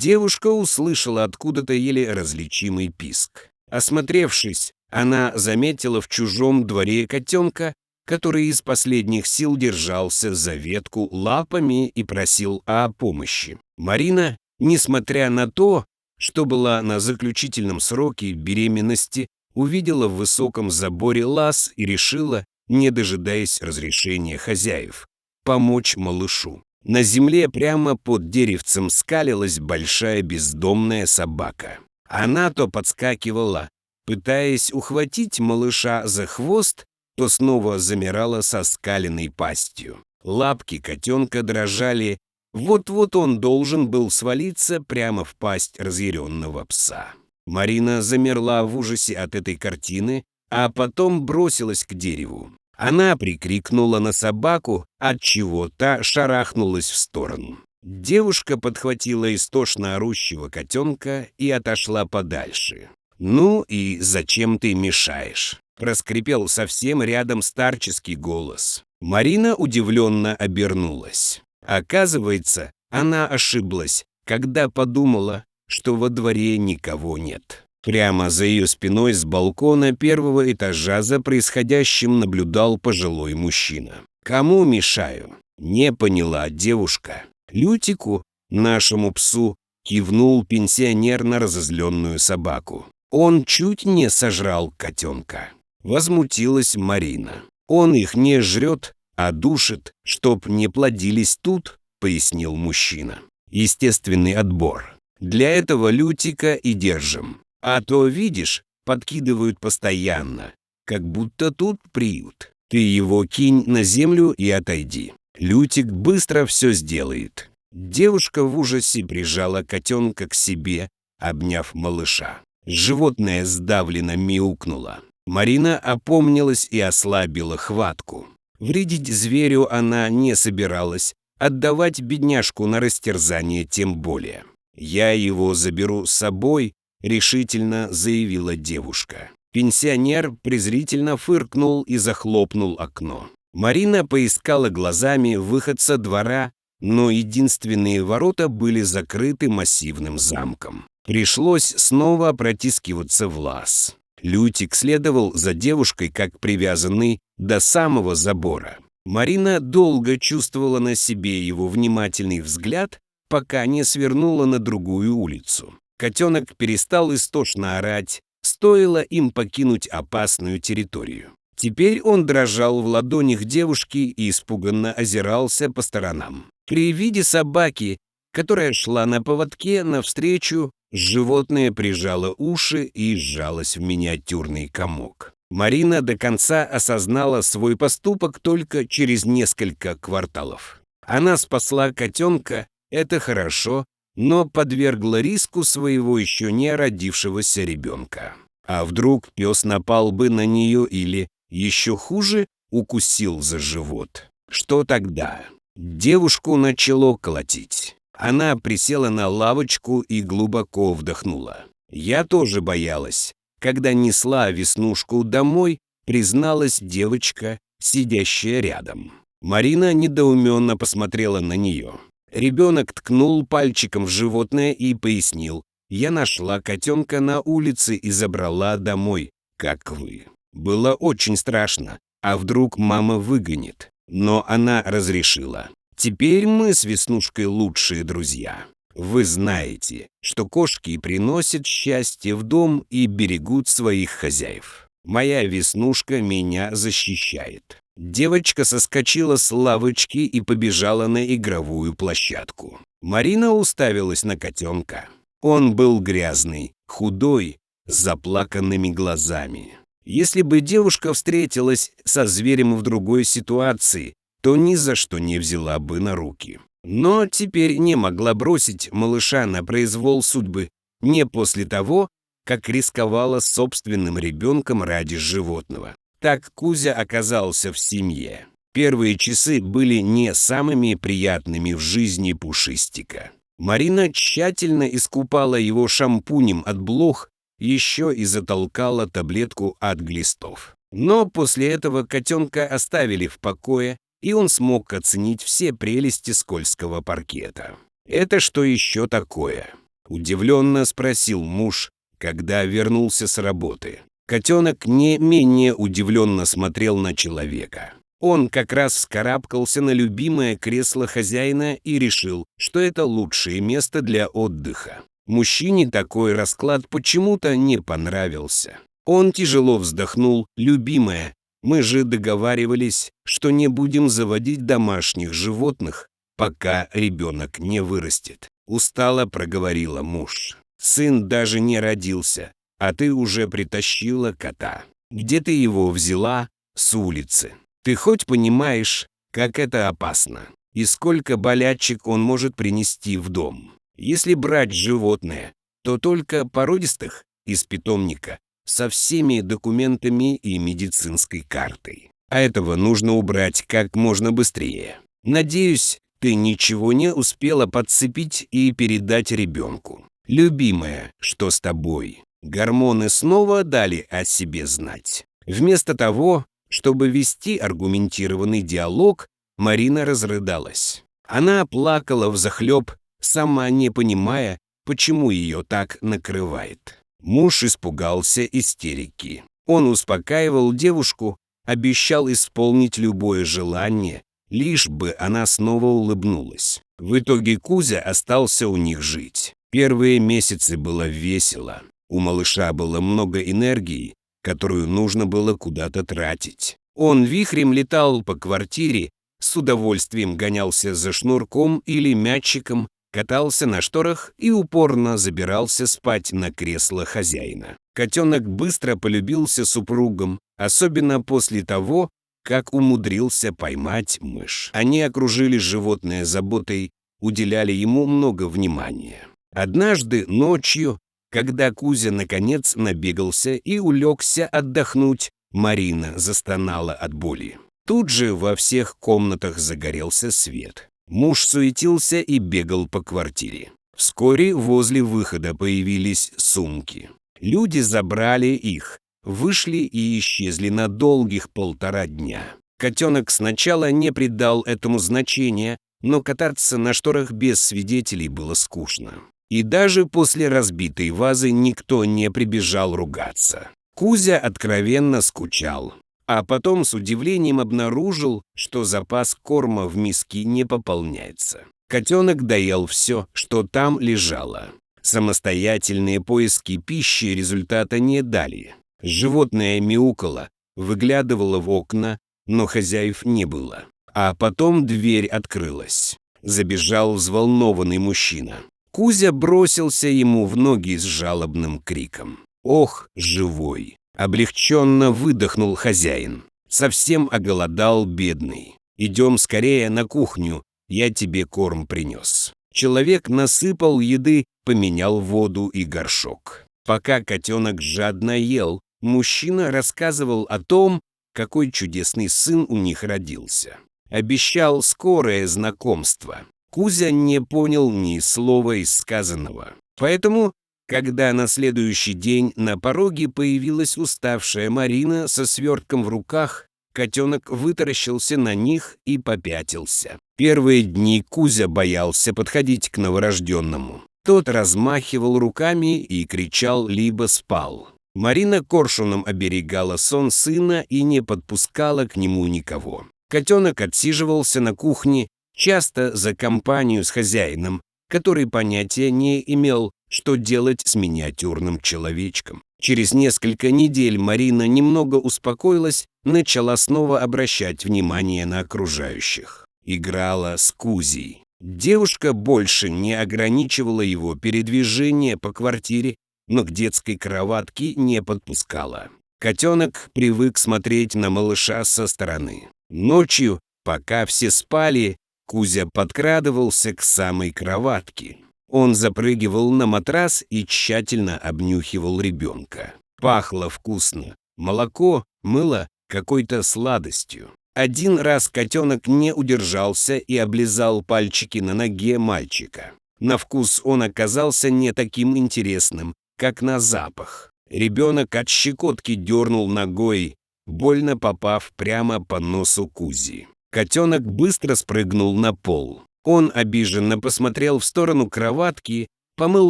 Девушка услышала откуда-то еле различимый писк. Осмотревшись, она заметила в чужом дворе котенка, который из последних сил держался за ветку лапами и просил о помощи. Марина, несмотря на то, что была на заключительном сроке беременности, увидела в высоком заборе лаз и решила, не дожидаясь разрешения хозяев, помочь малышу. На земле прямо под деревцем скалилась большая бездомная собака. Она то подскакивала, пытаясь ухватить малыша за хвост, то снова замирала со скаленной пастью. Лапки котенка дрожали, вот-вот он должен был свалиться прямо в пасть разъяренного пса. Марина замерла в ужасе от этой картины, а потом бросилась к дереву. Она прикрикнула на собаку, отчего та шарахнулась в сторону. Девушка подхватила истошно орущего котенка и отошла подальше. «Ну и зачем ты мешаешь?» — проскрипел совсем рядом старческий голос. Марина удивленно обернулась. Оказывается, она ошиблась, когда подумала, что во дворе никого нет. Прямо за ее спиной с балкона первого этажа за происходящим наблюдал пожилой мужчина. «Кому мешаю?» — не поняла девушка. «Лютику, нашему псу», — кивнул пенсионер на разозленную собаку. «Он чуть не сожрал котенка». Возмутилась Марина. «Он их не жрет, а душит, чтоб не плодились тут», — пояснил мужчина. «Естественный отбор. Для этого Лютика и держим. А то, видишь, подкидывают постоянно, как будто тут приют. Ты его кинь на землю и отойди. Лютик быстро все сделает». Девушка в ужасе прижала котенка к себе, обняв малыша. Животное сдавленно мяукнуло. Марина опомнилась и ослабила хватку. Вредить зверю она не собиралась, отдавать бедняжку на растерзание тем более. «Я его заберу с собой», — решительно заявила девушка. Пенсионер презрительно фыркнул и захлопнул окно. Марина поискала глазами выход со двора, но единственные ворота были закрыты массивным замком. Пришлось снова протискиваться в лаз. Лютик следовал за девушкой, как привязанный, до самого забора. Марина долго чувствовала на себе его внимательный взгляд, пока не свернула на другую улицу. Котенок перестал истошно орать, стоило им покинуть опасную территорию. Теперь он дрожал в ладонях девушки и испуганно озирался по сторонам. При виде собаки, которая шла на поводке навстречу, животное прижало уши и сжалось в миниатюрный комок. Марина до конца осознала свой поступок только через несколько кварталов. Она спасла котенка, это хорошо, но подвергла риску своего еще не родившегося ребенка. А вдруг пес напал бы на нее или, еще хуже, укусил за живот? Что тогда? Девушку начало колотить. Она присела на лавочку и глубоко вдохнула. «Я тоже боялась. Когда несла Веснушку домой», призналась девочка, сидящая рядом. Марина недоуменно посмотрела на нее. Ребенок ткнул пальчиком в животное и пояснил: «Я нашла котенка на улице и забрала домой, как вы. Было очень страшно, а вдруг мама выгонит, но она разрешила. Теперь мы с Веснушкой лучшие друзья. Вы знаете, что кошки приносят счастье в дом и берегут своих хозяев. Моя Веснушка меня защищает». Девочка соскочила с лавочки и побежала на игровую площадку. Марина уставилась на котенка. Он был грязный, худой, с заплаканными глазами. Если бы девушка встретилась со зверем в другой ситуации, то ни за что не взяла бы на руки. Но теперь не могла бросить малыша на произвол судьбы, не после того, как рисковала собственным ребенком ради животного. Так Кузя оказался в семье. Первые часы были не самыми приятными в жизни Пушистика. Марина тщательно искупала его шампунем от блох, еще и затолкала таблетку от глистов. Но после этого котенка оставили в покое, и он смог оценить все прелести скользкого паркета. Это что еще такое? Удивленно спросил муж, когда вернулся с работы. Котенок не менее удивленно смотрел на человека. Он как раз вскарабкался на любимое кресло хозяина и решил, что это лучшее место для отдыха. Мужчине такой расклад почему-то не понравился. Он тяжело вздохнул. «Любимая, мы же договаривались, что не будем заводить домашних животных, пока ребенок не вырастет», — устало проговорила муж. «Сын даже не родился, а ты уже притащила кота. Где ты его взяла? С улицы. Ты хоть понимаешь, как это опасно? И сколько болячек он может принести в дом? Если брать животное, то только породистых из питомника, со всеми документами и медицинской картой. А этого нужно убрать как можно быстрее. Надеюсь, ты ничего не успела подцепить и передать ребенку. Любимая, что с тобой?» Гормоны снова дали о себе знать. Вместо того, чтобы вести аргументированный диалог, Марина разрыдалась. Она плакала взахлеб, сама не понимая, почему ее так накрывает. Муж испугался истерики. Он успокаивал девушку, обещал исполнить любое желание, лишь бы она снова улыбнулась. В итоге Кузя остался у них жить. Первые месяцы было весело. У малыша было много энергии, которую нужно было куда-то тратить. Он вихрем летал по квартире, с удовольствием гонялся за шнурком или мячиком, катался на шторах и упорно забирался спать на кресло хозяина. Котенок быстро полюбился супругам, особенно после того, как умудрился поймать мышь. Они окружили животное заботой, уделяли ему много внимания. Однажды ночью, когда Кузя наконец набегался и улегся отдохнуть, Марина застонала от боли. Тут же во всех комнатах загорелся свет. Муж суетился и бегал по квартире. Вскоре возле выхода появились сумки. Люди забрали их, вышли и исчезли на долгих 1,5 дня. Котенок сначала не придал этому значения, но кататься на шторах без свидетелей было скучно. И даже после разбитой вазы никто не прибежал ругаться. Кузя откровенно скучал, а потом с удивлением обнаружил, что запас корма в миске не пополняется. Котенок доел все, что там лежало. Самостоятельные поиски пищи результата не дали. Животное мяукало, выглядывало в окна, но хозяев не было. А потом дверь открылась. Забежал взволнованный мужчина. Кузя бросился ему в ноги с жалобным криком. «Ох, живой!» Облегченно выдохнул хозяин. Совсем оголодал бедный. «Идем скорее на кухню, я тебе корм принес». Человек насыпал еды, поменял воду и горшок. Пока котенок жадно ел, мужчина рассказывал о том, какой чудесный сын у них родился. Обещал скорое знакомство. Кузя не понял ни слова из сказанного. Поэтому, когда на следующий день на пороге появилась уставшая Марина со свертком в руках, котенок вытаращился на них и попятился. Первые дни Кузя боялся подходить к новорожденному. Тот размахивал руками и кричал, либо спал. Марина коршуном оберегала сон сына и не подпускала к нему никого. Котенок отсиживался на кухне, часто за компанию с хозяином, который понятия не имел, что делать с миниатюрным человечком. Через несколько недель Марина немного успокоилась, начала снова обращать внимание на окружающих. Играла с Кузей. Девушка больше не ограничивала его передвижение по квартире, но к детской кроватке не подпускала. Котенок привык смотреть на малыша со стороны. Ночью, пока все спали, Кузя подкрадывался к самой кроватке. Он запрыгивал на матрас и тщательно обнюхивал ребенка. Пахло вкусно. Молоко мыло какой-то сладостью. Один раз котенок не удержался и облизал пальчики на ноге мальчика. На вкус он оказался не таким интересным, как на запах. Ребенок от щекотки дернул ногой, больно попав прямо по носу Кузи. Котенок быстро спрыгнул на пол. Он обиженно посмотрел в сторону кроватки, помыл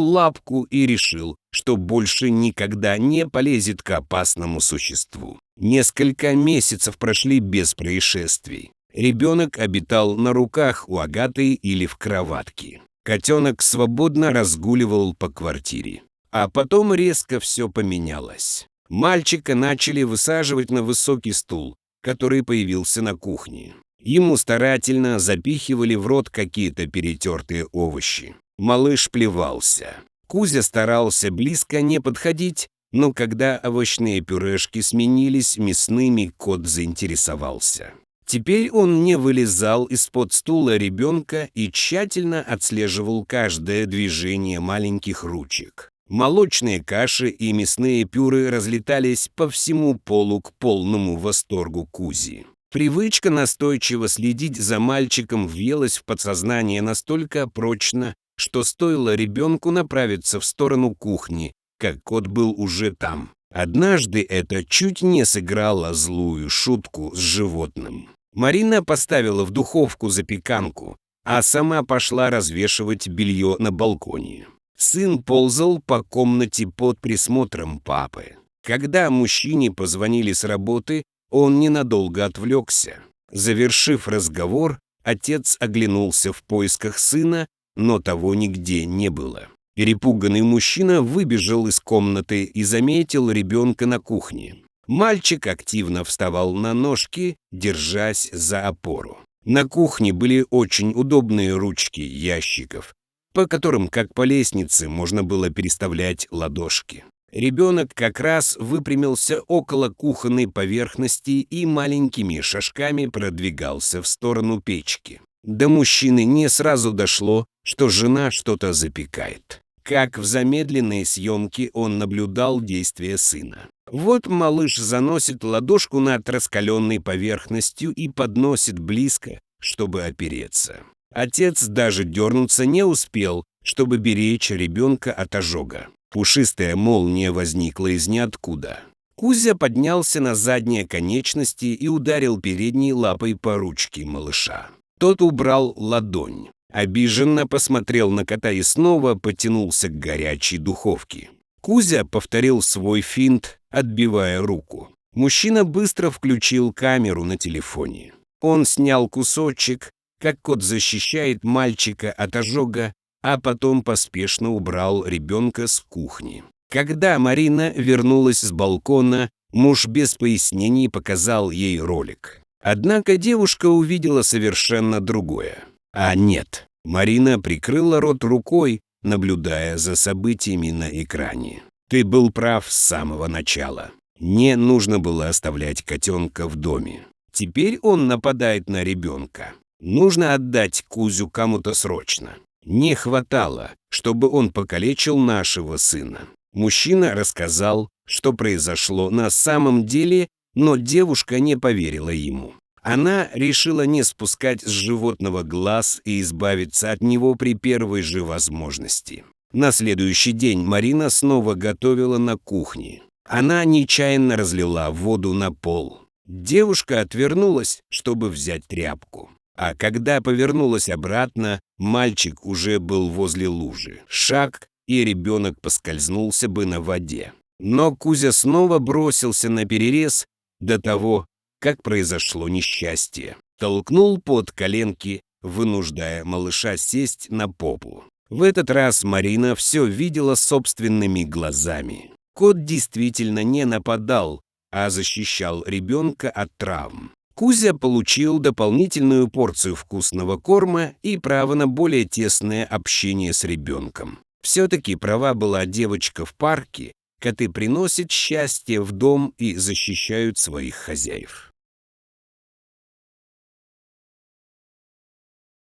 лапку и решил, что больше никогда не полезет к опасному существу. Несколько месяцев прошли без происшествий. Ребенок обитал на руках у Агаты или в кроватке. Котенок свободно разгуливал по квартире. А потом резко все поменялось. Мальчика начали высаживать на высокий стул, который появился на кухне. Ему старательно запихивали в рот какие-то перетертые овощи. Малыш плевался. Кузя старался близко не подходить, но когда овощные пюрешки сменились мясными, кот заинтересовался. Теперь он не вылезал из-под стула ребенка и тщательно отслеживал каждое движение маленьких ручек. Молочные каши и мясные пюры разлетались по всему полу к полному восторгу Кузи. Привычка настойчиво следить за мальчиком въелась в подсознание настолько прочно, что стоило ребенку направиться в сторону кухни, как кот был уже там. Однажды это чуть не сыграло злую шутку с животным. Марина поставила в духовку запеканку, а сама пошла развешивать белье на балконе. Сын ползал по комнате под присмотром папы. Когда мужчине позвонили с работы, он ненадолго отвлекся. Завершив разговор, отец оглянулся в поисках сына, но того нигде не было. Перепуганный мужчина выбежал из комнаты и заметил ребенка на кухне. Мальчик активно вставал на ножки, держась за опору. На кухне были очень удобные ручки ящиков, по которым, как по лестнице, можно было переставлять ладошки. Ребенок как раз выпрямился около кухонной поверхности и маленькими шажками продвигался в сторону печки. До мужчины не сразу дошло, что жена что-то запекает. Как в замедленной съемке он наблюдал действия сына. Вот малыш заносит ладошку над раскаленной поверхностью и подносит близко, чтобы опереться. Отец даже дернуться не успел, чтобы беречь ребенка от ожога. Пушистая молния возникла из ниоткуда. Кузя поднялся на задние конечности и ударил передней лапой по ручке малыша. Тот убрал ладонь, обиженно посмотрел на кота и снова потянулся к горячей духовке. Кузя повторил свой финт, отбивая руку. Мужчина быстро включил камеру на телефоне. Он снял кусочек, как кот защищает мальчика от ожога, а потом поспешно убрал ребенка с кухни. Когда Марина вернулась с балкона, муж без пояснений показал ей ролик. Однако девушка увидела совершенно другое. А нет, Марина прикрыла рот рукой, наблюдая за событиями на экране. Ты был прав с самого начала. Не нужно было оставлять котенка в доме. Теперь он нападает на ребенка. Нужно отдать Кузю кому-то срочно. Не хватало, чтобы он покалечил нашего сына. Мужчина рассказал, что произошло на самом деле, но девушка не поверила ему. Она решила не спускать с животного глаз и избавиться от него при первой же возможности. На следующий день Марина снова готовила на кухне. Она нечаянно разлила воду на пол. Девушка отвернулась, чтобы взять тряпку. А когда повернулась обратно, мальчик уже был возле лужи. Шаг, и ребенок поскользнулся бы на воде. Но Кузя снова бросился на перерез до того, как произошло несчастье. Толкнул под коленки, вынуждая малыша сесть на попу. В этот раз Марина все видела собственными глазами. Кот действительно не нападал, а защищал ребенка от травм. Кузя получил дополнительную порцию вкусного корма и право на более тесное общение с ребенком. Все-таки права была девочка в парке, коты приносят счастье в дом и защищают своих хозяев.